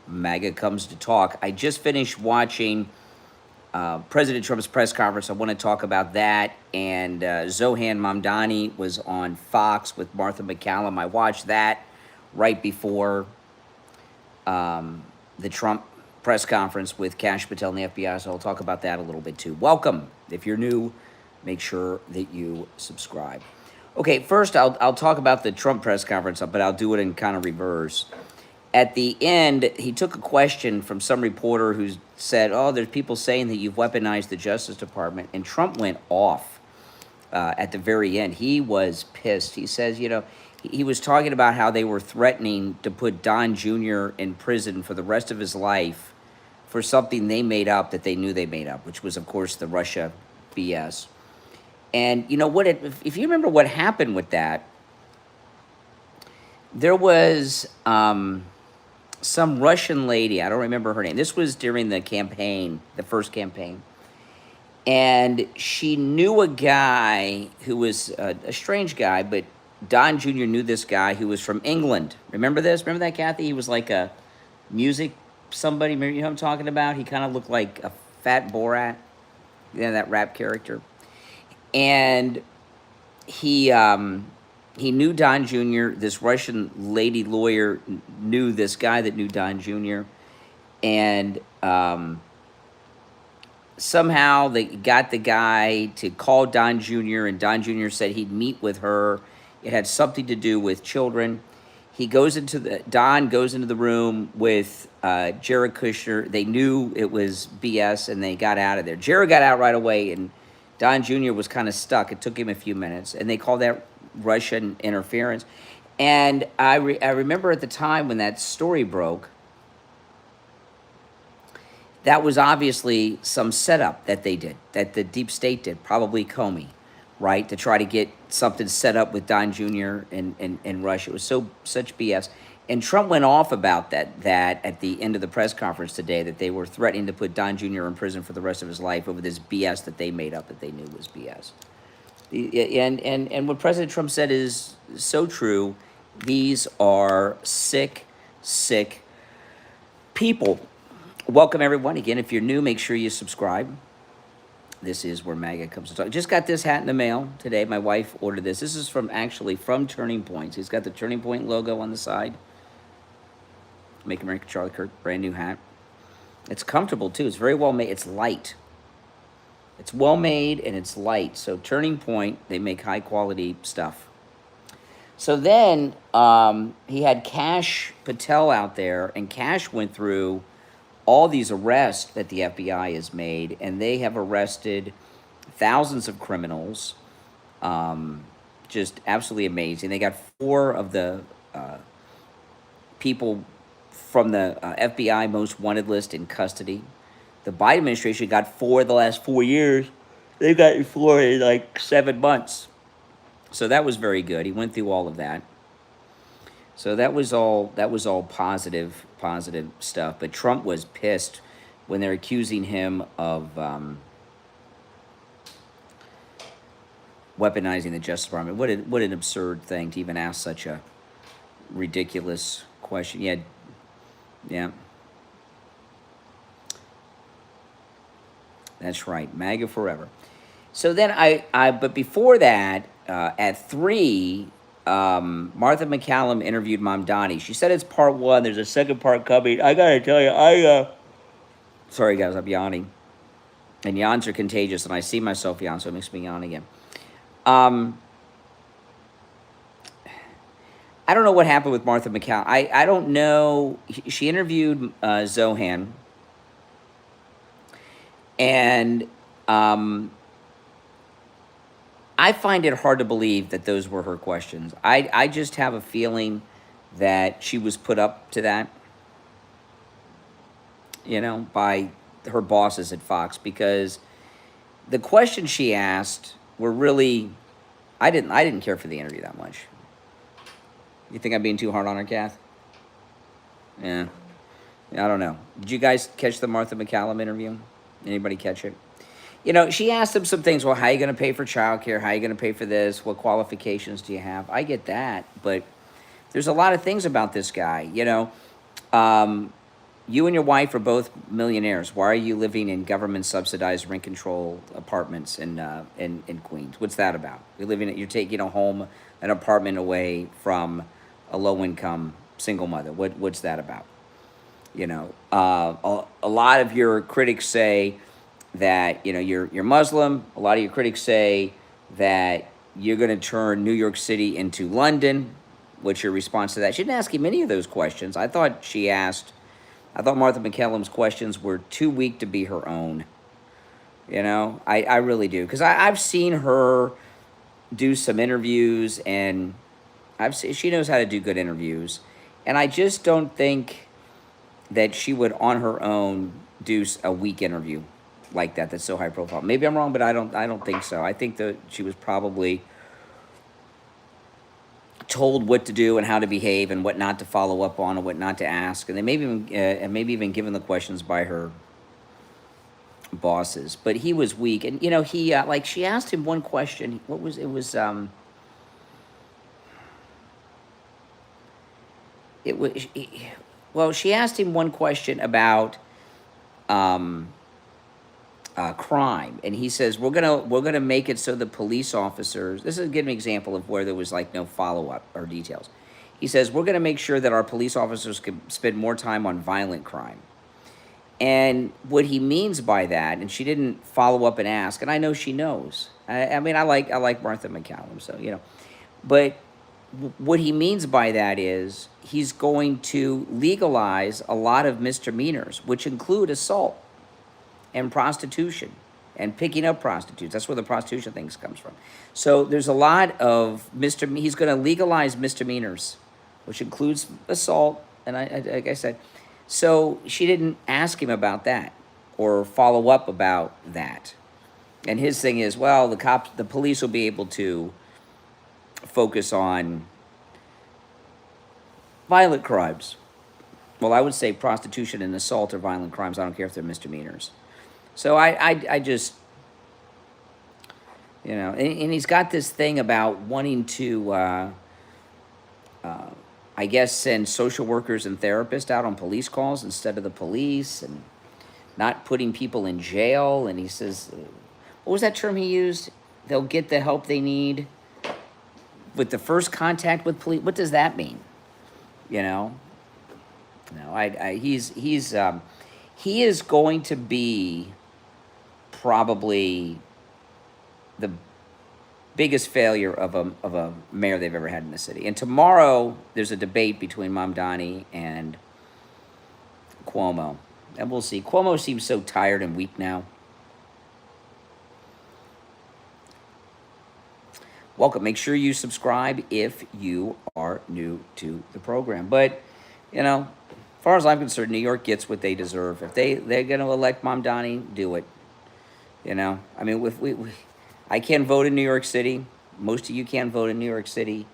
MAGA Comes to Talk. I just finished watching President Trump's press conference. I want to talk about that. And Zohan Mamdani was on Fox with Martha McCallum. I watched that right before the Trump press conference with Kash Patel and the FBI, so I'll talk about that a little bit too. Welcome. If you're new, make sure that you subscribe. Okay, first I'll talk about the Trump press conference, but I'll do it in kind of reverse. At the end, he took a question from some reporter who said, oh, there's people saying that you've weaponized the Justice Department, and Trump went off at the very end. He was pissed. He says, you know, he was talking about how they were threatening to put Don Jr. in prison for the rest of his life for something they made up that they knew they made up, which was, of course, the Russia BS. And you know what? If you remember what happened with that, there was some Russian lady. I don't remember her name. This was during the campaign, the first campaign. And she knew a guy who was a strange guy, but Don Jr. knew this guy who was from England. Remember this? Remember that, Kathy? He was like a music somebody. Remember, you know what I'm talking about? He kind of looked like a fat Borat. You know, that rap character. And he knew Don Jr. This Russian lady lawyer knew this guy that knew Don Jr. And somehow they got the guy to call Don Jr. and Don Jr. said he'd meet with her. It had something to do with children. Don goes into the room with Jared Kushner. They knew it was BS and they got out of there. Jared got out right away and Don Jr. was kind of stuck. It took him a few minutes and they called that Russian interference. And I remember at the time when that story broke, that was obviously some setup that they did, that the deep state did, probably Comey, right, to try to get something set up with Don Jr. in Russia. It was such BS. And Trump went off about that at the end of the press conference today, that they were threatening to put Don Jr. in prison for the rest of his life over this BS that they made up that they knew was BS. And what President Trump said is so true. These are sick people. Welcome, everyone. Again, if you're new, make sure you subscribe. This is where MAGA Comes to Talk. Just got this hat in the mail today. My wife ordered this. This is from Turning Points. It's got the Turning Point logo on the side. Make America Charlie Kirk, brand new hat. It's comfortable, too. It's very well made. It's light. It's well made and it's light. So Turning Point, they make high quality stuff. So then he had Kash Patel out there, and Kash went through all these arrests that the FBI has made, and they have arrested thousands of criminals. Just absolutely amazing. They got 4 of the people from the FBI most wanted list in custody. The Biden administration got 4 the last 4 years. They got 4 in like 7 months. So that was very good. He went through all of that. So that was all positive stuff. But Trump was pissed when they're accusing him of weaponizing the Justice Department. What an absurd thing to even ask such a ridiculous question. Yeah. That's right. MAGA forever. So then but before that, at 3, Martha McCallum interviewed Mamdani. She said it's part 1. There's a second part coming. I gotta tell you, sorry guys, I'm yawning. And yawns are contagious, and I see myself yawn, so it makes me yawn again. I don't know what happened with Martha McCallum. I don't know. She interviewed Zohan. And I find it hard to believe that those were her questions. I just have a feeling that she was put up to that, by her bosses at Fox, because the questions she asked were really, I didn't care for the interview that much. You think I'm being too hard on her, Kath? Yeah. I don't know. Did you guys catch the Martha McCallum interview? Anybody catch it? She asked him some things. Well, how are you going to pay for childcare? How are you going to pay for this? What qualifications do you have? I get that, but there's a lot of things about this guy. You and your wife are both millionaires. Why are you living in government-subsidized rent-controlled apartments in Queens? What's that about? You're taking a home, an apartment away from a low-income single mother. What's that about? A lot of your critics say that you're Muslim. A lot of your critics say that you're going to turn New York City into London. What's your response to that? She didn't ask him any of those questions. I thought Martha McCallum's questions were too weak to be her own. I really do. Because I've seen her do some interviews, and she knows how to do good interviews. And I just don't think that she would, on her own, do a weak interview like that that's so high profile. Maybe I'm wrong, but I don't think so. I think that she was probably told what to do and how to behave and what not to follow up on and what not to ask, and they maybe even given the questions by her bosses. But he was weak, and he she asked him one question. What was it? Was it was well, she asked him one question about crime, and he says we're gonna make it so the police officers. This is a good example of where there was no follow up or details. He says we're gonna make sure that our police officers can spend more time on violent crime, and what he means by that, and she didn't follow up and ask, and I know she knows. I mean, I like Martha McCallum, so but what he means by that is he's going to legalize a lot of misdemeanors, which include assault and prostitution and picking up prostitutes. That's where the prostitution thing comes from. So there's a lot of he's going to legalize misdemeanors, which includes assault. And like I said, so she didn't ask him about that or follow up about that. And his thing is, well, the police will be able to focus on violent crimes. Well, I would say prostitution and assault are violent crimes. I don't care if they're misdemeanors. So I just, and he's got this thing about wanting to, I guess, send social workers and therapists out on police calls instead of the police, and not putting people in jail. And he says, what was that term he used? They'll get the help they need with the first contact with police. What does that mean? No, he is going to be probably the biggest failure of a mayor they've ever had in the city. And tomorrow there's a debate between Mamdani and Cuomo, and we'll see. Cuomo seems so tired and weak now. Welcome. Make sure you subscribe if you are new to the program. But, as far as I'm concerned, New York gets what they deserve. If they're going to elect Mamdani, do it. I mean, I can't vote in New York City. Most of you can't vote in New York City.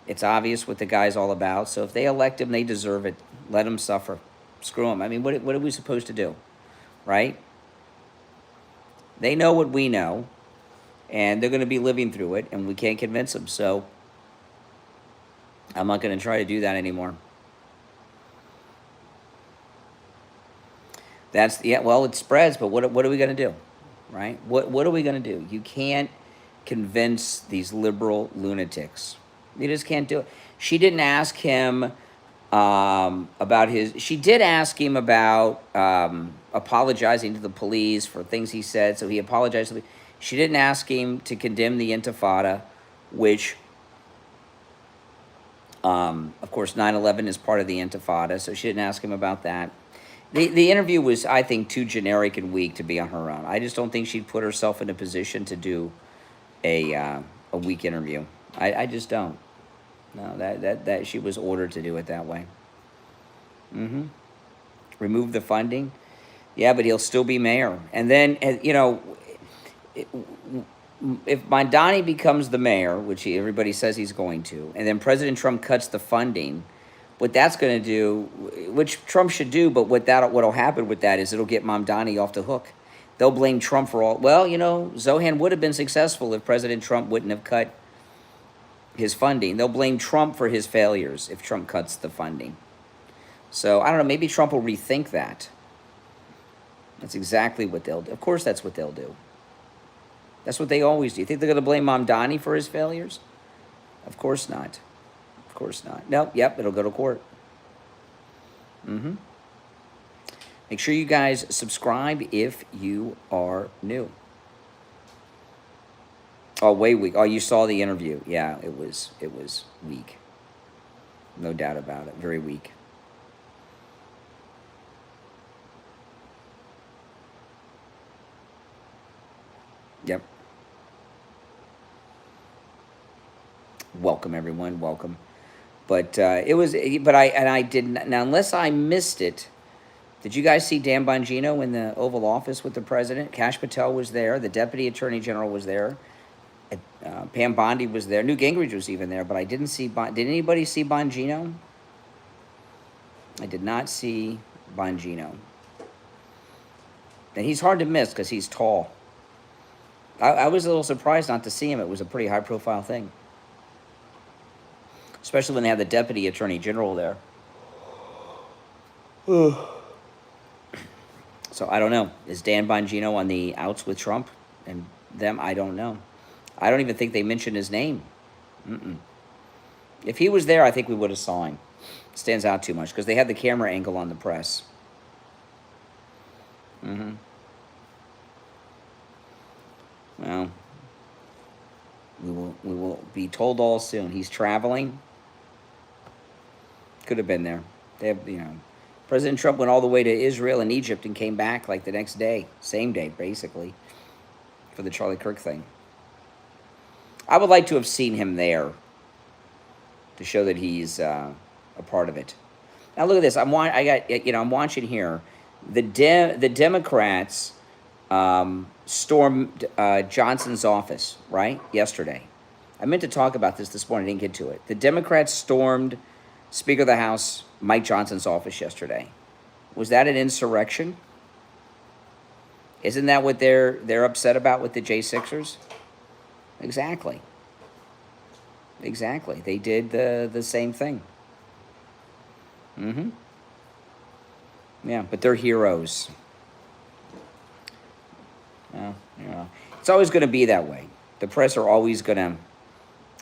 It's obvious what the guy's all about. So if they elect him, they deserve it. Let him suffer. Screw him. I mean, what are we supposed to do? Right? They know what we know. And they're going to be living through it, and we can't convince them. So I'm not going to try to do that anymore. Well, it spreads, but what are we going to do, right? What are we going to do? You can't convince these liberal lunatics. You just can't do it. She didn't ask him about she did ask him about apologizing to the police for things he said, so he apologized to the. She didn't ask him to condemn the Intifada, which, of course, 9/11 is part of the Intifada, so she didn't ask him about that. The interview was, I think, too generic and weak to be on her own. I just don't think she'd put herself in a position to do a weak interview. I just don't. No, that she was ordered to do it that way. Remove the funding. Yeah, but he'll still be mayor. And then, if Mamdani becomes the mayor, which everybody says he's going to, and then President Trump cuts the funding, what that's going to do, which Trump should do, but what'll happen with that is it'll get Mamdani off the hook. They'll blame Trump for all. Well, Zohan would have been successful if President Trump wouldn't have cut his funding. They'll blame Trump for his failures if Trump cuts the funding. So I don't know, maybe Trump will rethink that. That's exactly what they'll do. Of course that's what they'll do. That's what they always do. You think they're going to blame Mamdani for his failures? Of course not. Of course not. No, yep, it'll go to court. Mm-hmm. Make sure you guys subscribe if you are new. Oh, way weak. Oh, you saw the interview. Yeah, it was weak. No doubt about it. Very weak. Yep. Welcome, everyone. Welcome. But it was. But I didn't. Now, unless I missed it, did you guys see Dan Bongino in the Oval Office with the president? Kash Patel was there. The Deputy Attorney General was there. Pam Bondi was there. Newt Gingrich was even there. But I didn't see. Did anybody see Bongino? I did not see Bongino. And he's hard to miss because he's tall. I was a little surprised not to see him. It was a pretty high-profile thing. Especially when they had the Deputy Attorney General there. So I don't know. Is Dan Bongino on the outs with Trump and them? I don't know. I don't even think they mentioned his name. If he was there, I think we would have saw him. Stands out too much because they had the camera angle on the press. Well, we will be told all soon. He's traveling. Could have been there. They have, President Trump went all the way to Israel and Egypt and came back like the next day, same day basically, for the Charlie Kirk thing. I would like to have seen him there to show that he's a part of it. Now look at this. I'm watching here. The Democrats stormed Johnson's office, right? Yesterday. I meant to talk about this morning. I didn't get to it. The Democrats stormed Speaker of the House Mike Johnson's office yesterday. Was that an insurrection? Isn't that what they're upset about with the J6ers? Exactly. Exactly. They did the same thing. Yeah, but they're heroes. Well, it's always going to be that way. The press are always going to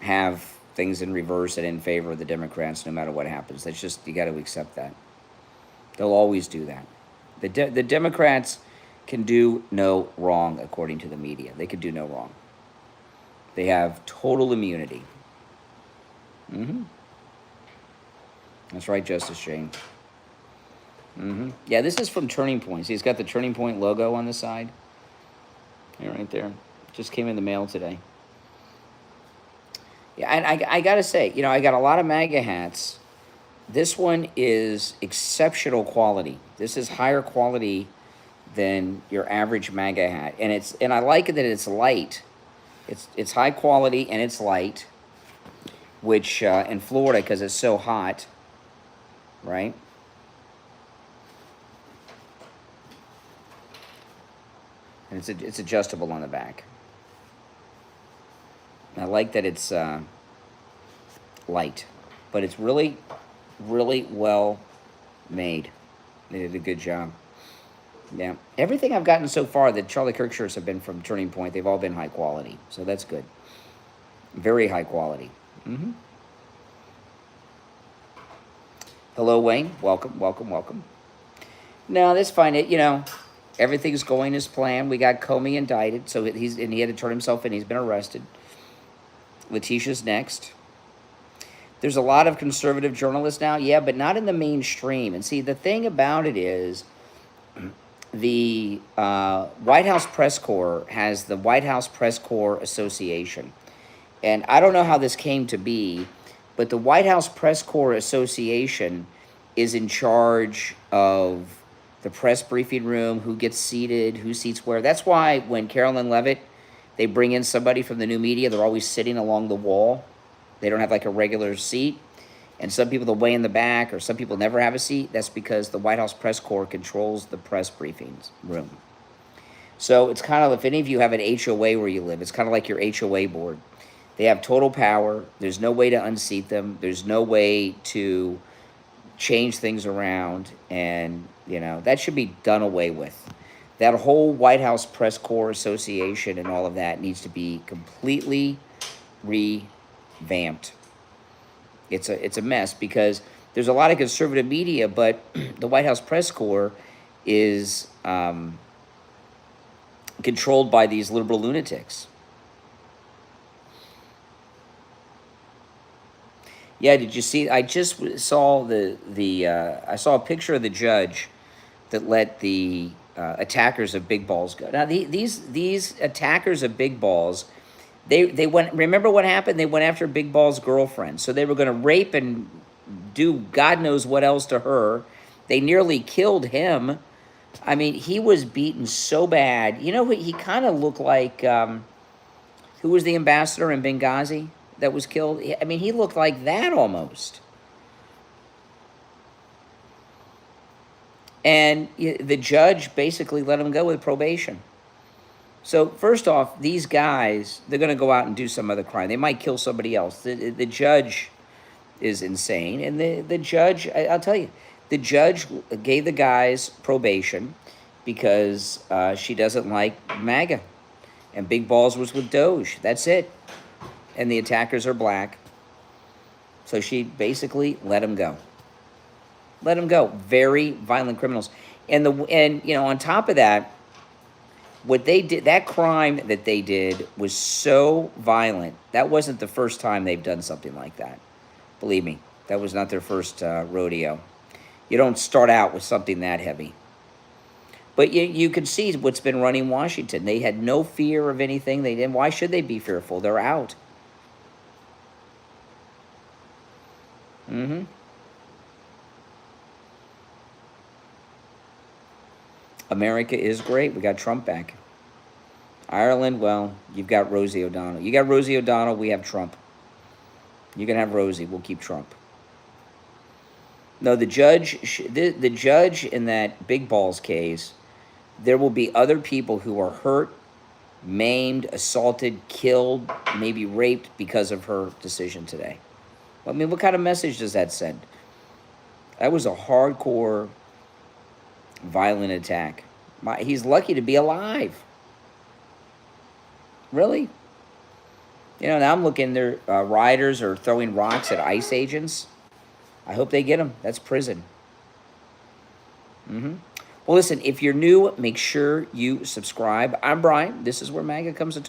have things in reverse and in favor of the Democrats no matter what happens. That's just, you got to accept that. They'll always do that. The Democrats can do no wrong, according to the media. They can do no wrong. They have total immunity. That's right, Justice Jane. Yeah, this is from Turning Point. See, he's got the Turning Point logo on the side. Yeah, right there. Just came in the mail today. Yeah, and I got to say, I got a lot of MAGA hats. This one is exceptional quality. This is higher quality than your average MAGA hat. And I like it that it's light. It's high quality and it's light, which in Florida, because it's so hot, right? And it's adjustable on the back. I like that it's light, but it's really, really well made. They did a good job. Yeah, everything I've gotten so far, the Charlie Kirk shirts have been from Turning Point. They've all been high quality, so that's good. Very high quality. Hello, Wayne. Welcome, welcome, welcome. No, that's fine. Everything's going as planned. We got Comey indicted, so he had to turn himself in. He's been arrested. Letitia's next. There's a lot of conservative journalists now, yeah, but not in the mainstream. And see, the thing about it is, the White House Press Corps has the White House Press Corps Association. And I don't know how this came to be, but the White House Press Corps Association is in charge of the press briefing room, who gets seated, who seats where. That's why when Carolyn Levitt, they bring in somebody from the new media, they're always sitting along the wall. They don't have like a regular seat. And some people, they'll way in the back, or some people never have a seat. That's because the White House Press Corps controls the press briefings room. So it's kind of, if any of you have an HOA where you live, it's kind of like your HOA board. They have total power. There's no way to unseat them. There's no way to change things around, and that should be done away with. That whole White House Press Corps Association and all of that needs to be completely revamped. It's a mess because there's a lot of conservative media, but the White House Press Corps is controlled by these liberal lunatics. Yeah, did you see? I just saw I saw a picture of the judge that let the attackers of big balls go. Now these attackers of big balls, they went. Remember what happened? They went after Big Ball's girlfriend, so they were going to rape and do God knows what else to her. They nearly killed him. I mean, he was beaten so bad. He kind of looked like who was the ambassador in Benghazi that was killed? I mean, he looked like that almost. And the judge basically let him go with probation. So first off, these guys, they're going to go out and do some other crime. They might kill somebody else. The judge is insane. And the judge, I'll tell you, the judge gave the guys probation because she doesn't like MAGA. And Big Balls was with Doge. That's it. And the attackers are black. So she basically let him go. Let him go. Very violent criminals. And on top of that, what they did, that crime that they did was so violent. That wasn't the first time they've done something like that. Believe me, that was not their first rodeo. You don't start out with something that heavy. But you can see what's been running Washington. They had no fear of anything. They didn't. Why should they be fearful? They're out. America is great. We got Trump back. Ireland, well, you've got Rosie O'Donnell. You got Rosie O'Donnell, we have Trump. You can have Rosie, we'll keep Trump. No, the judge in that Big Balls case, there will be other people who are hurt, maimed, assaulted, killed, maybe raped because of her decision today. I mean, what kind of message does that send? That was a hardcore, violent attack. He's lucky to be alive. Really? Now I'm looking, their rioters are throwing rocks at ICE agents. I hope they get them. That's prison. Well, listen, if you're new, make sure you subscribe. I'm Brian. This is where MAGA comes to talk.